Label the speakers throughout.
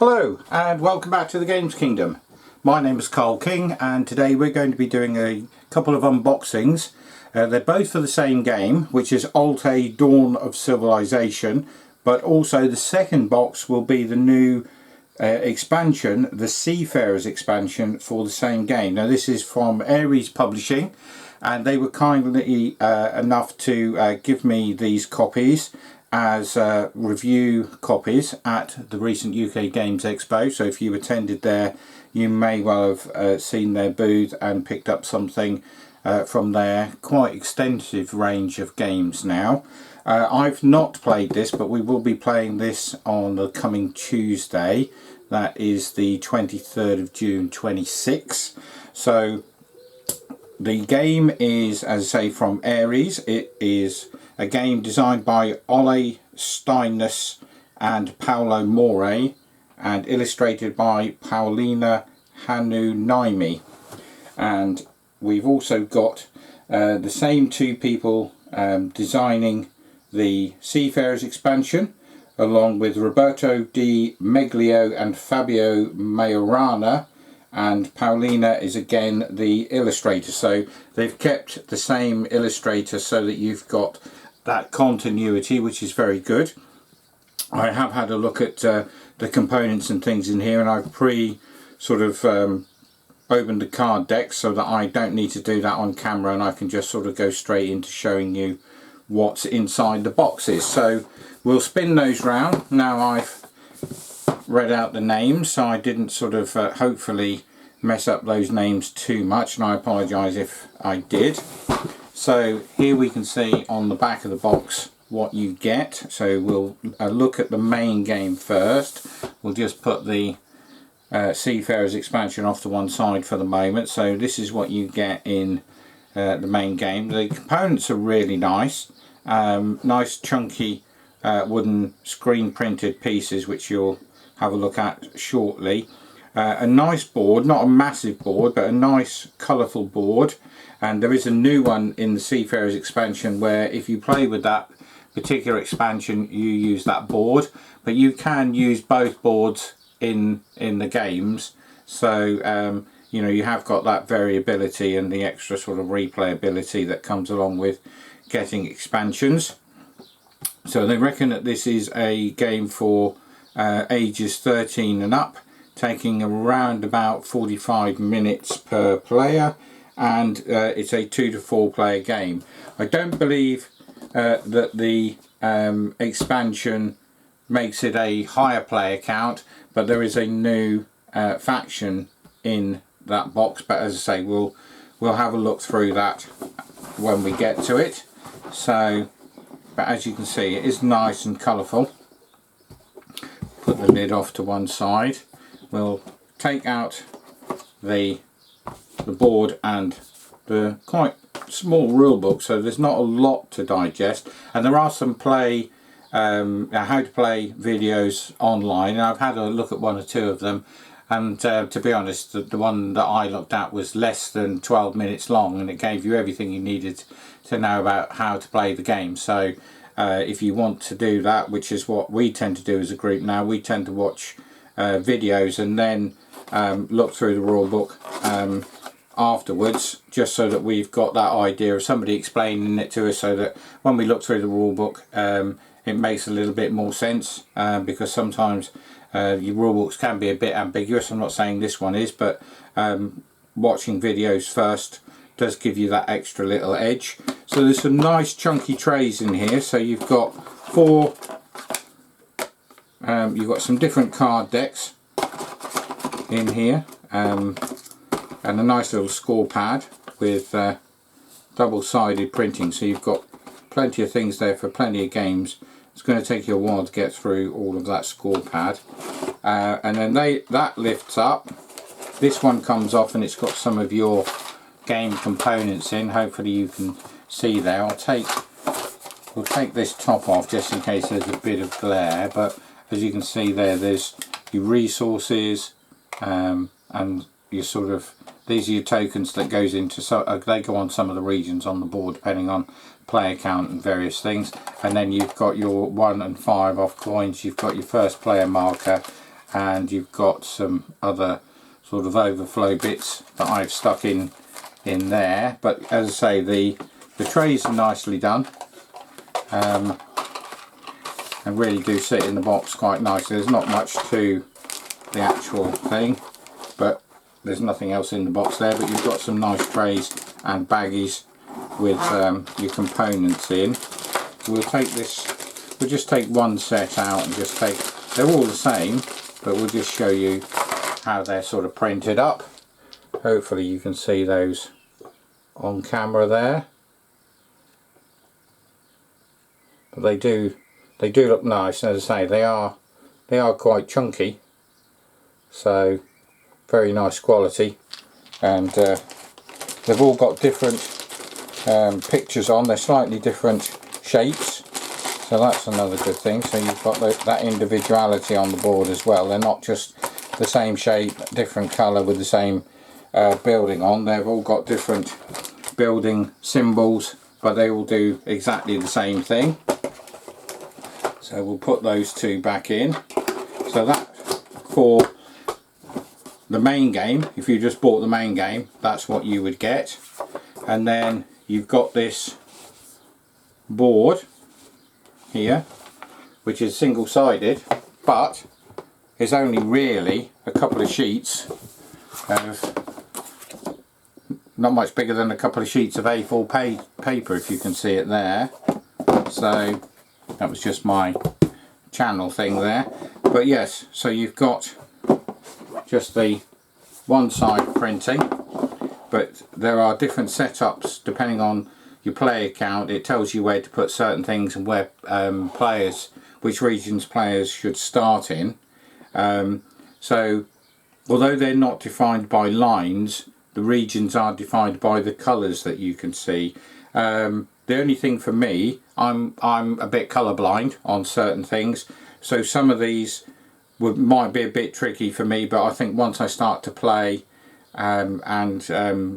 Speaker 1: Hello and welcome back to the Games Kingdom. My name is Carl King and today we're going to be doing a couple of unboxings. They're both for the same game, which is ALTAY Dawn of Civilization, but also the second box will be the new expansion, the Seafarers expansion for the same game. Now this is from Ares Publishing and they were kindly enough to give me these copies as review copies at the recent UK Games Expo. So if you attended there, you may well have seen their booth and picked up something from their quite extensive range of games now. I've not played this, but we will be playing this on the coming Tuesday. That is the 23rd of June 26. So the game is, as I say, from Ares. It is a game designed by Ole Steinnes and Paolo More and illustrated by Paulina Hannu-Niemi. And we've also got the same two people designing the Seafarers expansion, along with Roberto Di Meglio and Fabio Majorana, and Paulina is again the illustrator. So they've kept the same illustrator so that you've got that continuity, which is very good. I have had a look at the components and things in here, and I've opened the card deck so that I don't need to do that on camera, and I can just sort of go straight into showing you what's inside the boxes. So we'll spin those round. Now I've read out the names, so I didn't hopefully mess up those names too much, and I apologise if I did. So here we can see on the back of the box what you get. So we'll look at the main game first. We'll just put the Seafarers expansion off to one side for the moment. So this is what you get in the main game. The components are really nice. Nice chunky wooden screen printed pieces, which you'll have a look at shortly. A nice board, not a massive board, but a nice colourful board. And there is a new one in the Seafarers expansion where if you play with that particular expansion, you use that board, but you can use both boards in the games. So you know, you have got that variability and the extra sort of replayability that comes along with getting expansions. So they reckon that this is a game for ages 13 and up, taking around about 45 minutes per player, and it's a 2 to 4 player game. I don't believe that the expansion makes it a higher player count, but there is a new faction in that box. But as I say, we'll have a look through that when we get to it. So, but as you can see, it is nice and colourful. Put the lid off to one side. We'll take out the board and the quite small rule book, so there's not a lot to digest, and there are some how to play videos online, and I've had a look at one or two of them, and to be honest, the one that I looked at was less than 12 minutes long, and it gave you everything you needed to know about how to play the game. So if you want to do that, which is what we tend to do as a group now, we tend to watch videos and then look through the rule book afterwards, just so that we've got that idea of somebody explaining it to us, so that when we look through the rule book it makes a little bit more sense, because sometimes your rule books can be a bit ambiguous. I'm not saying this one is, but watching videos first does give you that extra little edge. So there's some nice chunky trays in here. So you've got four, you've got some different card decks in here, and a nice little score pad with double-sided printing. So you've got plenty of things there for plenty of games. It's going to take you a while to get through all of that score pad, and then that lifts up. This one comes off and it's got some of your game components in. Hopefully you can see there. We'll take this top off just in case there's a bit of glare, but as you can see there's your resources, and your these are your tokens that goes into, they go on some of the regions on the board depending on player count and various things. And then you've got your 1 and 5 off coins, you've got your first player marker, and you've got some other sort of overflow bits that I've stuck in there. But as I say, the trays are nicely done, and really do sit in the box quite nicely. There's not much to the actual thing, but there's nothing else in the box there, but you've got some nice trays and baggies with your components in. We'll just take one set out and just take, they're all the same, but we'll just show you how they're sort of printed up. Hopefully you can see those on camera there, but they do look nice. And as I say, they are quite chunky, so very nice quality, and they've all got different pictures on. They're slightly different shapes, so that's another good thing. So you've got that individuality on the board as well. They're not just the same shape, different colour with the same building on. They've all got different building symbols, but they all do exactly the same thing. So we'll put those two back in. So that, for the main game, if you just bought the main game, that's what you would get. And then you've got this board here, which is single-sided, but it's only really a couple of sheets of, not much bigger than a couple of sheets of A4 paper, if you can see it there. So that was just my channel thing there. But yes, so you've got just the one side printing, but there are different setups depending on your player count. It tells you where to put certain things and where which regions players should start in. So although they're not defined by lines, the regions are defined by the colours that you can see. The only thing for me, I'm a bit colourblind on certain things, so some of these might be a bit tricky for me, but I think once I start to play, and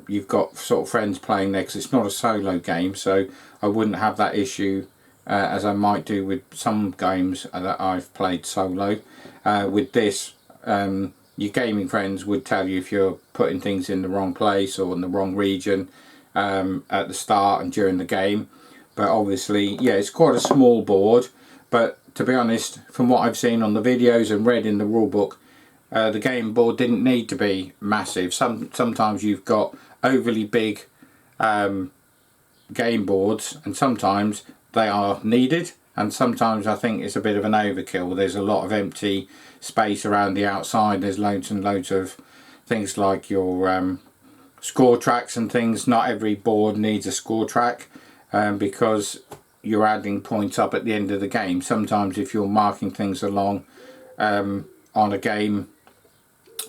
Speaker 1: you've got sort of friends playing there, because it's not a solo game, so I wouldn't have that issue as I might do with some games that I've played solo. With this, your gaming friends would tell you if you're putting things in the wrong place or in the wrong region at the start and during the game. But obviously, yeah, it's quite a small board, but to be honest, from what I've seen on the videos and read in the rulebook, the game board didn't need to be massive. Sometimes you've got overly big game boards, and sometimes they are needed, and sometimes I think it's a bit of an overkill. There's a lot of empty space around the outside. There's loads and loads of things like your score tracks and things. Not every board needs a score track, because you're adding points up at the end of the game. Sometimes if you're marking things along on a game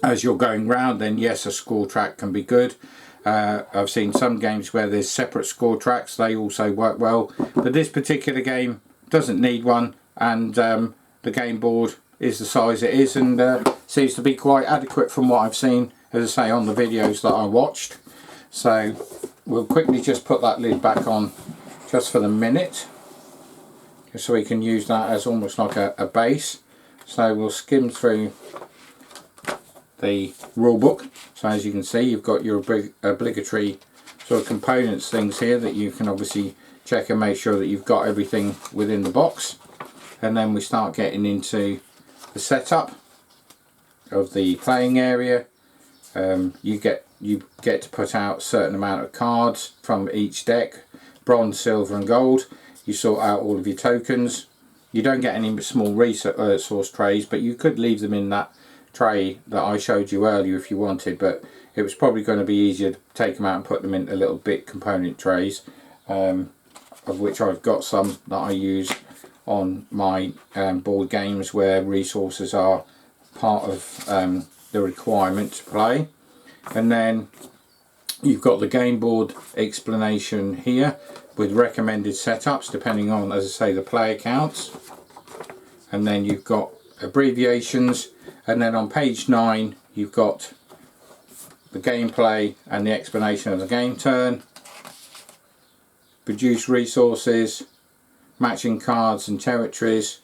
Speaker 1: as you're going round, then yes, a score track can be good. I've seen some games where there's separate score tracks. They also work well, but this particular game doesn't need one, and the game board is the size it is, and seems to be quite adequate from what I've seen, as I say, on the videos that I watched. So we'll quickly just put that lid back on just for the minute, just so we can use that as almost like a base. So we'll skim through the rule book. So as you can see, you've got your obligatory sort of components things here that you can obviously check and make sure that you've got everything within the box. And then we start getting into the setup of the playing area. You get to put out a certain amount of cards from each deck, bronze, silver and gold. You sort out all of your tokens. You don't get any small resource trays, but you could leave them in that tray that I showed you earlier if you wanted, but it was probably going to be easier to take them out and put them into little bit component trays, of which I've got some that I use on my board games where resources are part of the requirement to play. And then you've got the game board explanation here with recommended setups depending on, as I say, the player counts. And then you've got abbreviations, and then on page 9 you've got the gameplay and the explanation of the game turn, produce resources, matching cards and territories,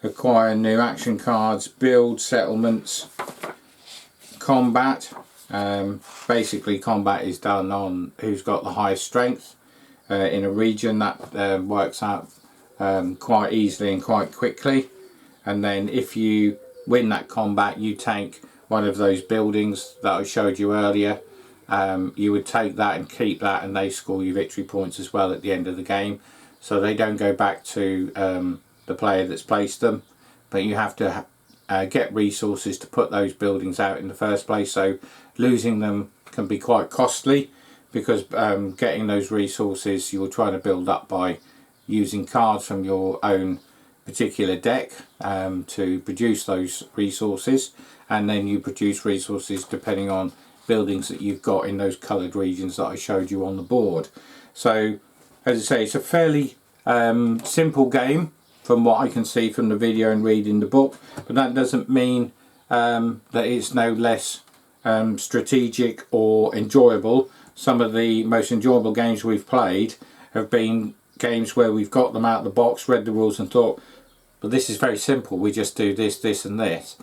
Speaker 1: acquire new action cards, build, settlements, combat. Basically combat is done on who's got the highest strength in a region. That works out quite easily and quite quickly, and then if you win that combat, you take one of those buildings that I showed you earlier. You would take that and keep that, and they score you victory points as well at the end of the game, so they don't go back to the player that's placed them, but you have to get resources to put those buildings out in the first place. So losing them can be quite costly, because getting those resources you're trying to build up by using cards from your own particular deck to produce those resources, and then you produce resources depending on buildings that you've got in those coloured regions that I showed you on the board. So as I say, it's a fairly simple game from what I can see from the video and reading the book, but that doesn't mean that it's no less strategic or enjoyable. Some of the most enjoyable games we've played have been games where we've got them out of the box, read the rules and thought, but this is very simple, we just do this, this and this.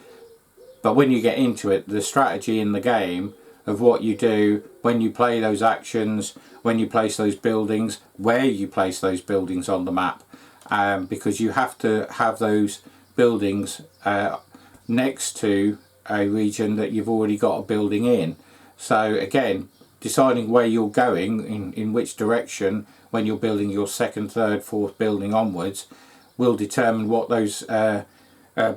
Speaker 1: But when you get into it, the strategy in the game of what you do, when you play those actions, when you place those buildings, where you place those buildings on the map, because you have to have those buildings next to a region that you've already got a building in. So again, deciding where you're going, in which direction, when you're building your second, third, fourth building onwards, will determine what those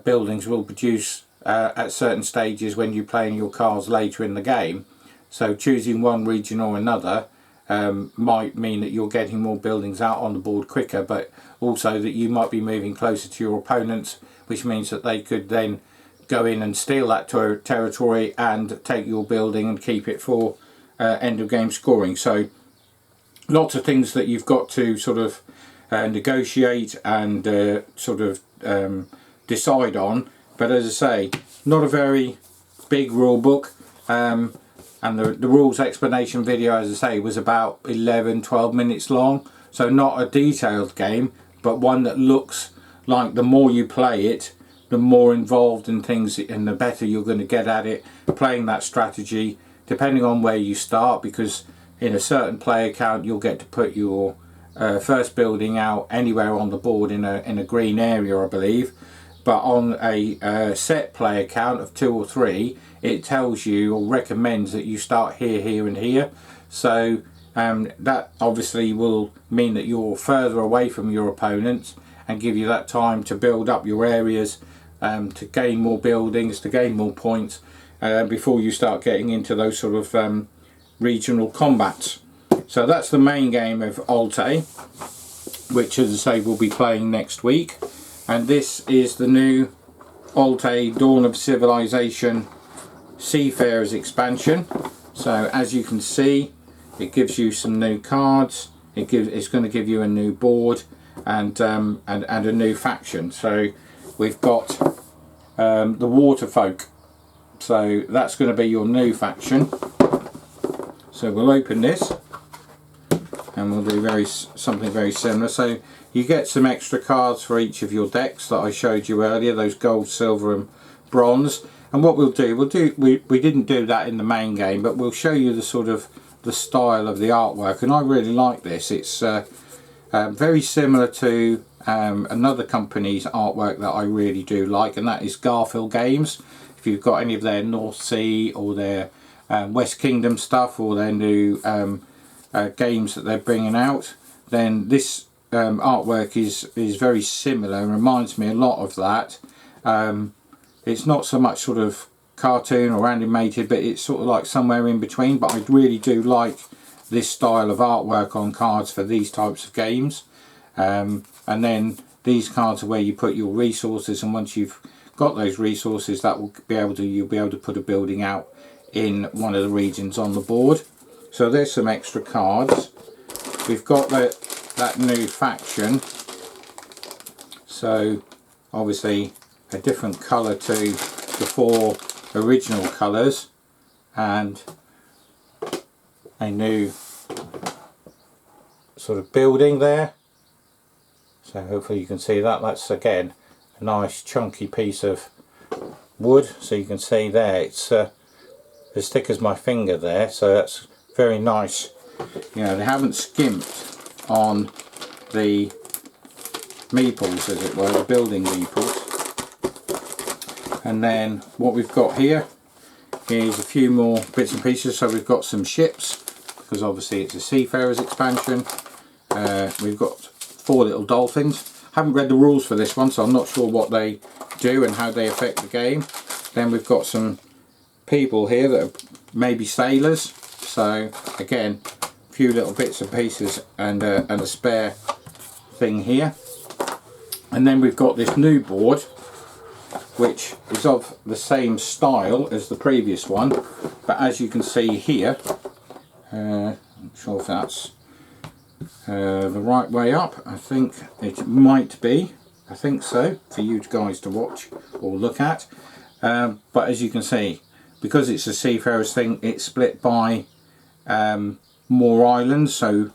Speaker 1: buildings will produce at certain stages when you're playing your cards later in the game. So choosing one region or another might mean that you're getting more buildings out on the board quicker, but also that you might be moving closer to your opponents, which means that they could then go in and steal that territory and take your building and keep it for end of game scoring. So lots of things that you've got to sort of negotiate and sort of decide on. But as I say, not a very big rule book, and the rules explanation video, as I say, was about 11-12 minutes long, so not a detailed game, but one that looks like the more you play it, the more involved in things and the better you're going to get at it, playing that strategy, depending on where you start, because in a certain player count you'll get to put your first building out anywhere on the board in a green area, I believe. But on a set player count of 2 or 3, it tells you or recommends that you start here, here and here. So that obviously will mean that you're further away from your opponents and give you that time to build up your areas, to gain more buildings, to gain more points before you start getting into those sort of regional combats. So that's the main game of ALTAY, which, as I say, we'll be playing next week. And this is the new ALTAY Dawn of Civilization Seafarers expansion. So as you can see, it gives you some new cards. It's going to give you a new board and a new faction. So we've got the water folk. So that's going to be your new faction. So we'll open this and we'll do something very similar. So you get some extra cards for each of your decks that I showed you earlier, those gold, silver and bronze. And what we'll do, we didn't do that in the main game, but we'll show you the sort of the style of the artwork, and I really like this. It's very similar to another company's artwork that I really do like, and that is Garfield Games. If you've got any of their North Sea or their West Kingdom stuff, or their new games that they're bringing out, then this artwork is very similar and reminds me a lot of that. It's not so much sort of cartoon or animated, but it's sort of like somewhere in between. But I really do like this style of artwork on cards for these types of games. And then these cards are where you put your resources, and once you've got those resources, that will be able to you'll be able to put a building out in one of the regions on the board. So there's some extra cards. We've got that new faction, so obviously a different colour to the 4 original colours, and a new sort of building there. So hopefully you can see that. That's again nice chunky piece of wood, so you can see there it's as thick as my finger there, so that's very nice. You know, they haven't skimped on the meeples, as it were, the building meeples. And then what we've got here is a few more bits and pieces. So we've got some ships, because obviously it's a Seafarers expansion. We've got 4 little dolphins. Haven't read the rules for this one, so I'm not sure what they do and how they affect the game. Then we've got some people here that are maybe sailors. So again, a few little bits and pieces and a spare thing here. And then we've got this new board, which is of the same style as the previous one, but as you can see here, I'm not sure if that's the right way up. I think it might be. I think so, for you guys to watch or look at. But as you can see, because it's a Seafarers thing, it's split by more islands, so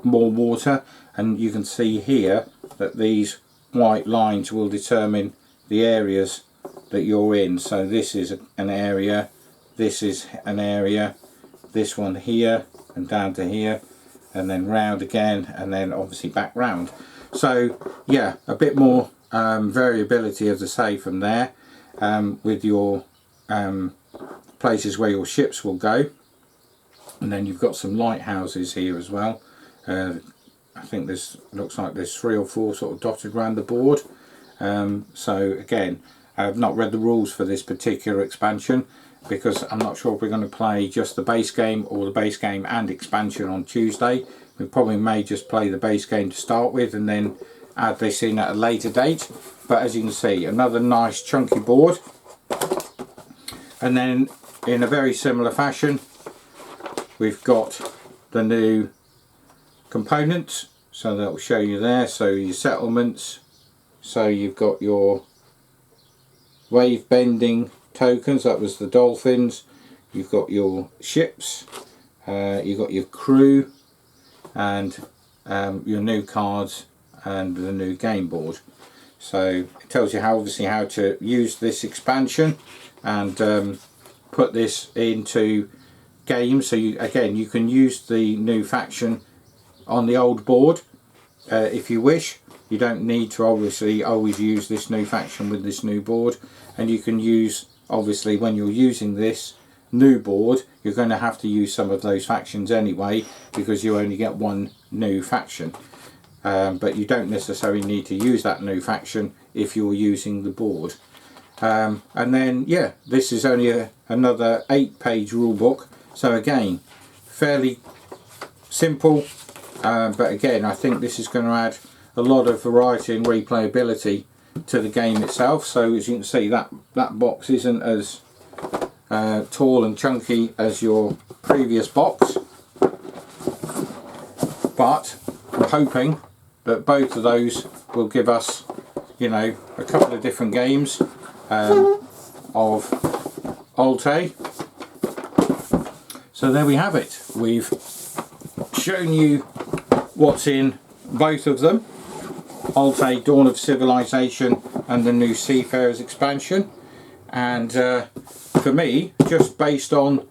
Speaker 1: more water, and you can see here that these white lines will determine the areas that you're in. So this is an area, this is an area, this one here and down to here, and then round again, and then obviously back round. So yeah, a bit more variability, as I say, from there, with your places where your ships will go. And then you've got some lighthouses here as well. I think this looks like there's 3 or 4 sort of dotted around the board. So again, I've not read the rules for this particular expansion, because I'm not sure if we're going to play just the base game or the base game and expansion on Tuesday. We probably may just play the base game to start with and then add this in at a later date. But as you can see, another nice chunky board. And then in a very similar fashion, we've got the new components, so that will show you there. So your settlements, so you've got your wave bending tokens, that was the dolphins. You've got your ships, you've got your crew, and your new cards and the new game board. So it tells you how, obviously, how to use this expansion and put this into games. So you, again, you can use the new faction on the old board if you wish. You don't need to obviously always use this new faction with this new board, and you can use, obviously, when you're using this new board, you're going to have to use some of those factions anyway, because you only get one new faction. But you don't necessarily need to use that new faction if you're using the board. And then, yeah, this is only another 8-page rule book. So again, fairly simple, but again, I think this is going to add a lot of variety and replayability to the game itself. So as you can see, that box isn't as tall and chunky as your previous box, but I'm hoping that both of those will give us, you know, a couple of different games of ALTAY. So there we have it. We've shown you what's in both of them, ALTAY Dawn of Civilization and the new Seafarers expansion. And for me, just based on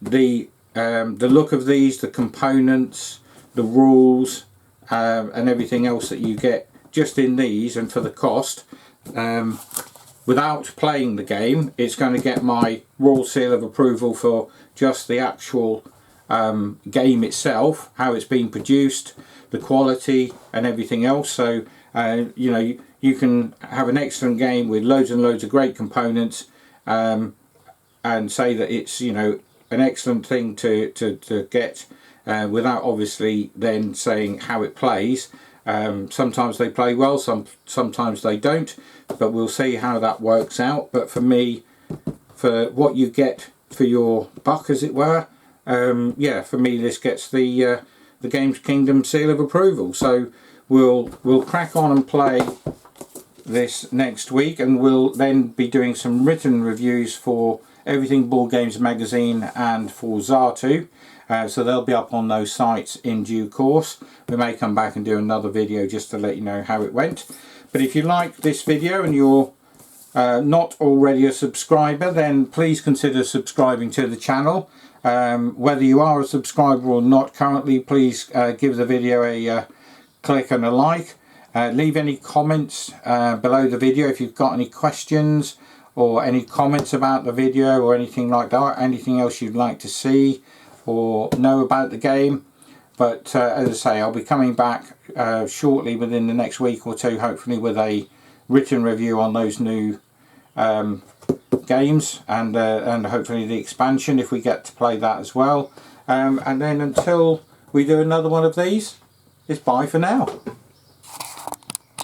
Speaker 1: the look of these, the components, the rules, and everything else that you get just in these, and for the cost, without playing the game, it's going to get my royal seal of approval for just the actual game itself, how it's been produced, the quality and everything else. So you know, you can have an excellent game with loads and loads of great components, and say that it's, you know, an excellent thing to get, without obviously then saying how it plays. Sometimes they play well, sometimes they don't, but we'll see how that works out. But for me, for what you get for your buck, as it were, yeah, for me this gets the Games Kingdom seal of approval. So we'll crack on and play this next week, and we'll then be doing some written reviews for Everything Board Games Magazine and for Zartu. So they'll be up on those sites in due course. We may come back and do another video just to let you know how it went. But if you like this video and you're not already a subscriber, then please consider subscribing to the channel. Whether you are a subscriber or not currently, please give the video a click and a like. Leave any comments below the video if you've got any questions or any comments about the video or anything like that, anything else you'd like to see or know about the game. But as I say, I'll be coming back shortly within the next week or two, hopefully with a written review on those new games and hopefully the expansion if we get to play that as well. And then until we do another one of these, it's bye for now.